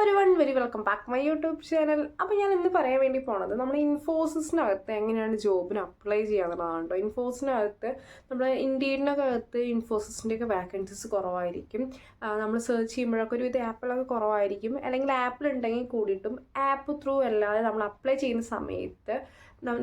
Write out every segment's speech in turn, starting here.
Everyone very welcome back my YouTube channel. അപ്പോൾ ഞാൻ ഇന്ന് പറയാൻ വേണ്ടി പോണത് നമ്മൾ ഇൻഫോസിസിനകത്ത് എങ്ങനെയാണ് ജോബിന് അപ്ലൈ ചെയ്യാന്നുള്ളതാണ് കേട്ടോ. ഇൻഫോസിനകത്ത് നമ്മൾ ഇന്ത്യയിനകത്ത് ഇൻഫോസിസിൻ്റെയൊക്കെ വാക്കൻസീസ് കുറവായിരിക്കും. നമ്മൾ സെർച്ച് ചെയ്യുമ്പോഴൊക്കെ ഒരു ഇത് ആപ്പിലൊക്കെ കുറവായിരിക്കും. അല്ലെങ്കിൽ ആപ്പിലുണ്ടെങ്കിൽ കൂടിയിട്ടും ആപ്പ് ത്രൂ അല്ലാതെ നമ്മൾ അപ്ലൈ ചെയ്യുന്ന സമയത്ത്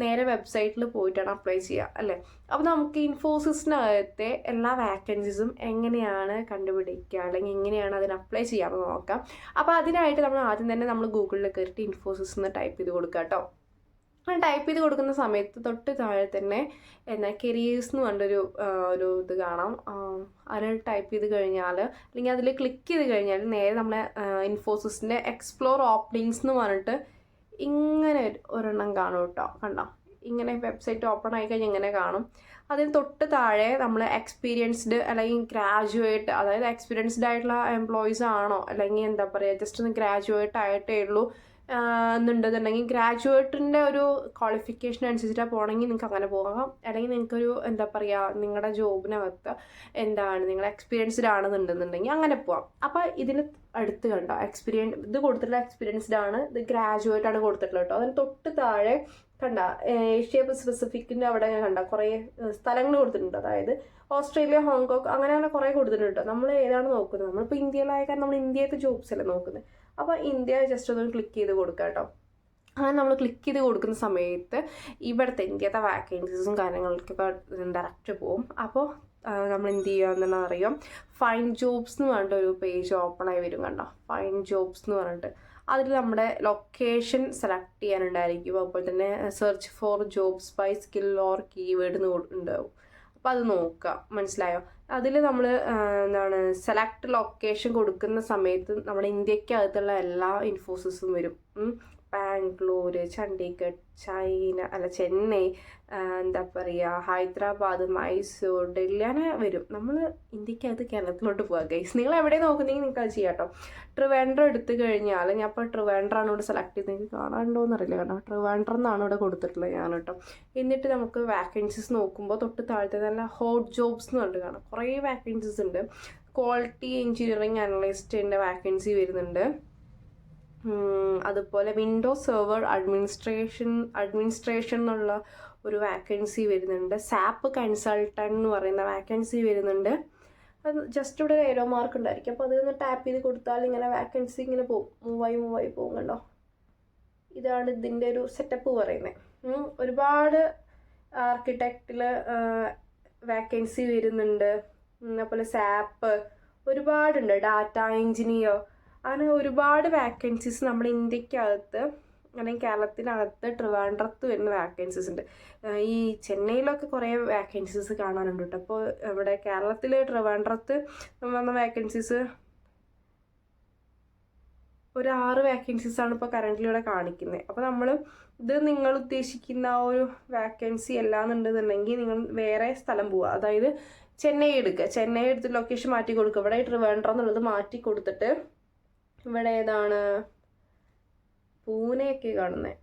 നേരെ വെബ്സൈറ്റിൽ പോയിട്ടാണ് അപ്ലൈ ചെയ്യുക അല്ലേ. അപ്പോൾ നമുക്ക് ഇൻഫോസിസിനകത്തെ എല്ലാ വാക്കൻസീസും എങ്ങനെയാണ് കണ്ടുപിടിക്കുക അല്ലെങ്കിൽ എങ്ങനെയാണ് അതിന് അപ്ലൈ ചെയ്യാമെന്ന് നോക്കാം. അപ്പോൾ അതിനായിട്ട് നമ്മൾ ആദ്യം തന്നെ നമ്മൾ ഗൂഗിളിൽ കയറിയിട്ട് ഇൻഫോസിസ് എന്ന് ടൈപ്പ് ചെയ്ത് കൊടുക്കുക കേട്ടോ. ടൈപ്പ് ചെയ്ത് കൊടുക്കുന്ന സമയത്ത് തൊട്ട് താഴെ തന്നെ കരിയേഴ്സ് എന്ന് പറഞ്ഞൊരു ഇത് കാണാം. അതിൽ ടൈപ്പ് ചെയ്ത് കഴിഞ്ഞാൽ അല്ലെങ്കിൽ അതിൽ ക്ലിക്ക് ചെയ്ത് കഴിഞ്ഞാൽ നേരെ നമ്മളെ ഇൻഫോസിസിൻ്റെ എക്സ്പ്ലോർ ഓപ്പണിങ്സ് എന്ന് പറഞ്ഞിട്ട് ഇങ്ങനെ ഒരെണ്ണം കാണും കേട്ടോ. കണ്ടോ, ഇങ്ങനെ വെബ്സൈറ്റ് ഓപ്പൺ ആയി കഴിഞ്ഞാൽ ഇങ്ങനെ കാണും. അതിന് തൊട്ട് താഴെ നമ്മൾ എക്സ്പീരിയൻസ്ഡ് അല്ലെങ്കിൽ ഗ്രാജുവേറ്റ്, അതായത് എക്സ്പീരിയൻസ്ഡ് ആയിട്ടുള്ള എംപ്ലോയീസ് ആണോ അല്ലെങ്കിൽ എന്താ പറയുക ജസ്റ്റ് ഒന്ന് ഗ്രാജുവേറ്റ് ആയിട്ടേ ഉള്ളൂ എന്നുണ്ടെന്നുണ്ടെങ്കിൽ ഗ്രാജുവേറ്റിൻ്റെ ഒരു ക്വാളിഫിക്കേഷൻ അനുസരിച്ചിട്ടാണ് പോകണമെങ്കിൽ നിങ്ങൾക്ക് അങ്ങനെ പോകാം. അല്ലെങ്കിൽ നിങ്ങൾക്കൊരു എന്താ പറയുക നിങ്ങളുടെ ജോബിനകത്ത് എന്താണ് നിങ്ങൾ എക്സ്പീരിയൻസ്ഡ് ആണെന്നുണ്ടെന്നുണ്ടെങ്കിൽ അങ്ങനെ പോവാം. അപ്പോൾ ഇതിന് അടുത്ത് കണ്ടോ ഇത് കൊടുത്തിട്ടുള്ള എക്സ്പീരിയൻസ്ഡ് ആണ്, ഇത് ഗ്രാജുവേറ്റ് ആണ് കൊടുത്തിട്ടുള്ളത് കേട്ടോ. അതിന് തൊട്ട് താഴെ കണ്ട ഏഷ്യ പസഫിക്കിൻ്റെ അവിടെ കണ്ട കുറേ സ്ഥലങ്ങൾ കൊടുത്തിട്ടുണ്ട്. അതായത് ഓസ്ട്രേലിയ, ഹോങ്കോങ് അങ്ങനെ കുറേ കൊടുത്തിട്ടുണ്ട്. നമ്മൾ ഏതാണ് നോക്കുന്നത്? നമ്മളിപ്പോൾ ഇന്ത്യയിലായ കാരണം നമ്മൾ ഇന്ത്യയിലത്തെ ജോബ്സ് അല്ലേ നോക്കുന്നത്. അപ്പോൾ ഇന്ത്യ ജസ്റ്റ് ഒന്ന് ക്ലിക്ക് ചെയ്ത് കൊടുക്കുക കേട്ടോ. അങ്ങനെ നമ്മൾ ക്ലിക്ക് ചെയ്ത് കൊടുക്കുന്ന സമയത്ത് ഇവിടുത്തെ ഇന്ത്യത്തെ വാക്കൻസീസും കാര്യങ്ങൾക്കൊക്കെ ഡയറക്റ്റ് പോകും. അപ്പോൾ നമ്മൾ എന്ത് ചെയ്യുക എന്നാണ് അറിയാം, ഫൈൻഡ് ജോബ്സ് എന്ന് പറഞ്ഞിട്ട് ഒരു പേജ് ഓപ്പൺ ആയി വരും. കണ്ടോ, ഫൈൻഡ് ജോബ്സ് എന്ന് പറഞ്ഞിട്ട് അതിൽ നമ്മുടെ ലൊക്കേഷൻ സെലക്ട് ചെയ്യാനുണ്ടായിരിക്കും. അതുപോലെ തന്നെ search for jobs by skill or keyword ഉണ്ടാവും. അപ്പോൾ അത് നോക്കുക, മനസ്സിലായോ? അതിൽ നമ്മൾ എന്താണ് സെലക്ട് ലൊക്കേഷൻ കൊടുക്കുന്ന സമയത്ത് നമ്മുടെ ഇന്ത്യക്കകത്തുള്ള എല്ലാ ഇൻഫോസിസും വരും. ബാംഗ്ലൂർ, ചണ്ഡീഗഡ്, ചെന്നൈ, എന്താ പറയുക ഹൈദരാബാദ്, മൈസൂർ, ഡൽഹി അങ്ങനെ വരും. നമ്മൾ ഇന്ത്യക്കകത്ത് കേരളത്തിലോട്ട് പോകാം ഗൈസ്. നിങ്ങൾ എവിടെ നോക്കുന്നെങ്കിൽ നിങ്ങൾക്ക് അത് ചെയ്യാം കേട്ടോ. ട്രിവാൻഡ്രം എടുത്തു കഴിഞ്ഞാൽ ഞാൻ ഇപ്പോൾ ട്രിവാൻഡ്രമാണ് ഇവിടെ സെലക്ട് ചെയ്ത് നിങ്ങൾക്ക് കാണാനുണ്ടോയെന്ന് അറിയില്ല കേട്ടോ. ട്രിവാൻഡ്രം എന്നാണ് ഇവിടെ കൊടുത്തിട്ടുള്ളത് ഞാൻ കേട്ടോ. എന്നിട്ട് നമുക്ക് വാക്കൻസീസ് നോക്കുമ്പോൾ തൊട്ട് താഴത്തെ നല്ല ഹോട്ട് ജോബ്സ് എന്ന് പറഞ്ഞിട്ട് കാണാം. കുറേ വാക്കൻസീസ് ഉണ്ട്. ക്വാളിറ്റി എഞ്ചിനീയറിംഗ് അനലിസ്റ്റിൻ്റെ വാക്കൻസി വരുന്നുണ്ട്. അതുപോലെ വിൻഡോസ് സെർവർ അഡ്മിനിസ്ട്രേഷൻ എന്നുള്ള ഒരു വാക്കൻസി വരുന്നുണ്ട്. സാപ്പ് കൺസൾട്ടൻറ്റ് എന്ന് പറയുന്ന വാക്കൻസി വരുന്നുണ്ട്. അത് ജസ്റ്റ് ഇവിടെ ഏരോ മാർക്ക് ഉണ്ടായിരിക്കും. അപ്പോൾ അതൊന്ന് ടാപ്പ് ചെയ്ത് കൊടുത്താൽ ഇങ്ങനെ വാക്കൻസി ഇങ്ങനെ പോകും, മൂവായി പോകും. കണ്ടോ, ഇതാണ് ഇതിൻ്റെ ഒരു സെറ്റപ്പ് പറയുന്നത്. ഒരുപാട് ആർക്കിടെക്റ്റിൽ വാക്കൻസി വരുന്നുണ്ട്. അതുപോലെ സാപ്പ് ഒരുപാടുണ്ട്, ഡാറ്റ എഞ്ചിനീയർ, അങ്ങനെ ഒരുപാട് വാക്കൻസീസ് നമ്മുടെ ഇന്ത്യക്കകത്ത് അല്ലെങ്കിൽ കേരളത്തിനകത്ത് ട്രിവാൻഡ്രത്ത് വരുന്ന വാക്കൻസീസ് ഉണ്ട്. ഈ ചെന്നൈയിലൊക്കെ കുറേ വാക്കൻസീസ് കാണാനുണ്ട് കേട്ടോ. അപ്പോൾ ഇവിടെ കേരളത്തിൽ ട്രിവാൻഡ്രത്ത് വന്ന വാക്കൻസീസ് ഒരു 6 വാക്കൻസീസാണ് ഇപ്പോൾ കറൻ്റ് ഇവിടെ കാണിക്കുന്നത്. അപ്പോൾ ഇത് നിങ്ങൾ ഉദ്ദേശിക്കുന്ന ആ ഒരു വാക്കൻസി അല്ലാന്നുണ്ടെന്നുണ്ടെങ്കിൽ നിങ്ങൾ വേറെ സ്ഥലം പോവുക. അതായത് ചെന്നൈ എടുത്ത് ലൊക്കേഷൻ മാറ്റി കൊടുക്കുക. ഇവിടെ ട്രിവാൻഡ്രം എന്നുള്ളത് മാറ്റി കൊടുത്തിട്ട് ഇവിടെ ഏതാണ് പൂനെയൊക്കെ കാണുന്നത്.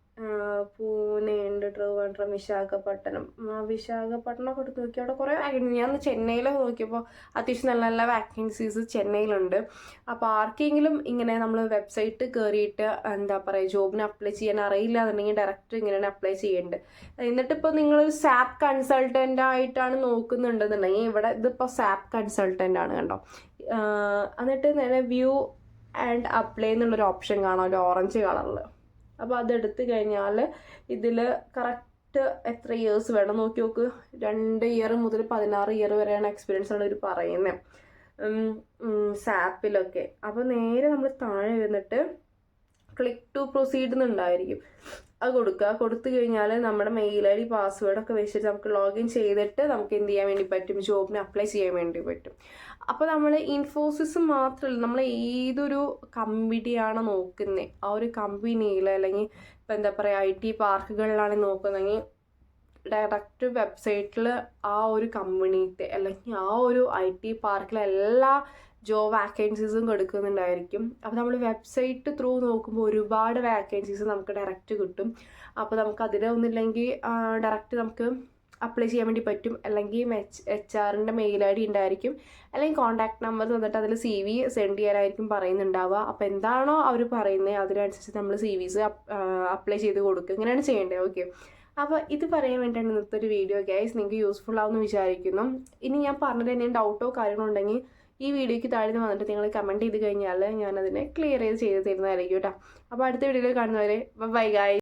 പൂനെ ഉണ്ട്, ട്രിവാൻഡ്രം, വിശാഖപട്ടണമൊക്കെ എടുത്ത് നോക്കി അവിടെ കുറേ വാക്കൻസി. ഞാൻ ചെന്നൈയിലൊക്കെ നോക്കിയപ്പോൾ അത്യാവശ്യം നല്ല നല്ല വാക്കൻസീസ് ചെന്നൈയിലുണ്ട്. അപ്പോൾ ആർക്കെങ്കിലും ഇങ്ങനെ നമ്മൾ വെബ്സൈറ്റ് കയറിയിട്ട് എന്താ പറയുക ജോബിന് അപ്ലൈ ചെയ്യാൻ അറിയില്ല എന്നുണ്ടെങ്കിൽ ഡയറക്റ്റ് ഇങ്ങനെയാണ് അപ്ലൈ ചെയ്യേണ്ടത്. എന്നിട്ടിപ്പോൾ നിങ്ങൾ സാപ്പ് കൺസൾട്ടൻ്റ് ആയിട്ടാണ് നോക്കുന്നുണ്ടെന്നുണ്ടെങ്കിൽ ഇവിടെ ഇതിപ്പോൾ സാപ്പ് കൺസൾട്ടൻ്റ് ആണ് കണ്ടോ. എന്നിട്ട് നേരെ വ്യൂ ആൻഡ് അപ്ലൈ എന്നുള്ളൊരു ഓപ്ഷൻ കാണാം, ഒരു ഓറഞ്ച് കളറിൽ. അപ്പോൾ അതെടുത്ത് കഴിഞ്ഞാൽ ഇതിൽ കറക്റ്റ് എത്ര ഇയേഴ്സ് വേണം നോക്കി നോക്ക്. 2 ഇയർ മുതൽ 16 ഇയർ വരെയാണ് എക്സ്പീരിയൻസ് ഉള്ളവർ പറയുന്നത് സാപ്പിലൊക്കെ. അപ്പോൾ നേരെ നമ്മൾ താഴെ വന്നിട്ട് ക്ലിക്ക് ടു പ്രൊസീഡ് എന്നുണ്ടായിരിക്കും, അത് കൊടുത്തു കഴിഞ്ഞാൽ നമ്മുടെ മെയിൽ ID പാസ്വേഡൊക്കെ വെച്ചിട്ട് നമുക്ക് ലോഗിൻ ചെയ്തിട്ട് നമുക്ക് എന്ത് ചെയ്യാൻ വേണ്ടി പറ്റും, ജോബിന് അപ്ലൈ ചെയ്യാൻ വേണ്ടി പറ്റും. അപ്പോൾ നമ്മൾ ഇൻഫോസിസ് മാത്രമല്ല, നമ്മൾ ഏതൊരു കമ്പനിയാണ് നോക്കുന്നത് ആ ഒരു കമ്പനിയിൽ അല്ലെങ്കിൽ ഇപ്പം എന്താ പറയുക IT പാർക്കുകളിലാണ് നോക്കുന്നതെങ്കിൽ ഡയറക്റ്റ് വെബ്സൈറ്റിൽ ആ ഒരു കമ്പനിത്തെ അല്ലെങ്കിൽ ആ ഒരു IT പാർക്കിലെ എല്ലാ ജോബ് വാക്കൻസീസും കൊടുക്കുന്നുണ്ടായിരിക്കും. അപ്പോൾ നമ്മൾ വെബ്സൈറ്റ് ത്രൂ നോക്കുമ്പോൾ ഒരുപാട് വാക്കൻസീസ് നമുക്ക് ഡയറക്റ്റ് കിട്ടും. അപ്പോൾ നമുക്ക് അതിലൊന്നുമില്ലെങ്കിൽ ഡയറക്റ്റ് നമുക്ക് അപ്ലൈ ചെയ്യാൻ വേണ്ടി പറ്റും. അല്ലെങ്കിൽ HR-ൻ്റെ മെയിൽ ID ഉണ്ടായിരിക്കും, അല്ലെങ്കിൽ കോൺടാക്ട് നമ്പർ തന്നിട്ട് അതിൽ CV സെൻഡ് ചെയ്യാനായിരിക്കും പറയുന്നുണ്ടാവുക. അപ്പോൾ എന്താണോ അവർ പറയുന്നത് അതിനനുസരിച്ച് നമ്മൾ CVs അപ്ലൈ ചെയ്ത് കൊടുക്കുക. ഇങ്ങനെയാണ് ചെയ്യേണ്ടത്. ഓക്കെ, അപ്പോൾ ഇത് പറയാൻ വേണ്ടിയിട്ടാണ് ഇന്നത്തെ ഒരു വീഡിയോ ഗൈസ്. നിങ്ങൾക്ക് യൂസ്ഫുൾ ആവുമെന്ന് വിചാരിക്കുന്നു. ഇനി ഞാൻ പറഞ്ഞത് എന്തെങ്കിലും ഡൗട്ടോ കാര്യങ്ങളോ ഉണ്ടെങ്കിൽ ഈ വീഡിയോയ്ക്ക് താഴെ വന്നിട്ട് നിങ്ങൾ കമൻറ്റ് ചെയ്ത് കഴിഞ്ഞാൽ ഞാനതിനെ ക്ലിയർ ചെയ്ത് തരുന്നതായിരിക്കും കേട്ടോ. അപ്പോൾ അടുത്ത വീഡിയോയിൽ കാണുന്നവരെ ബൈ ഗൈസ്.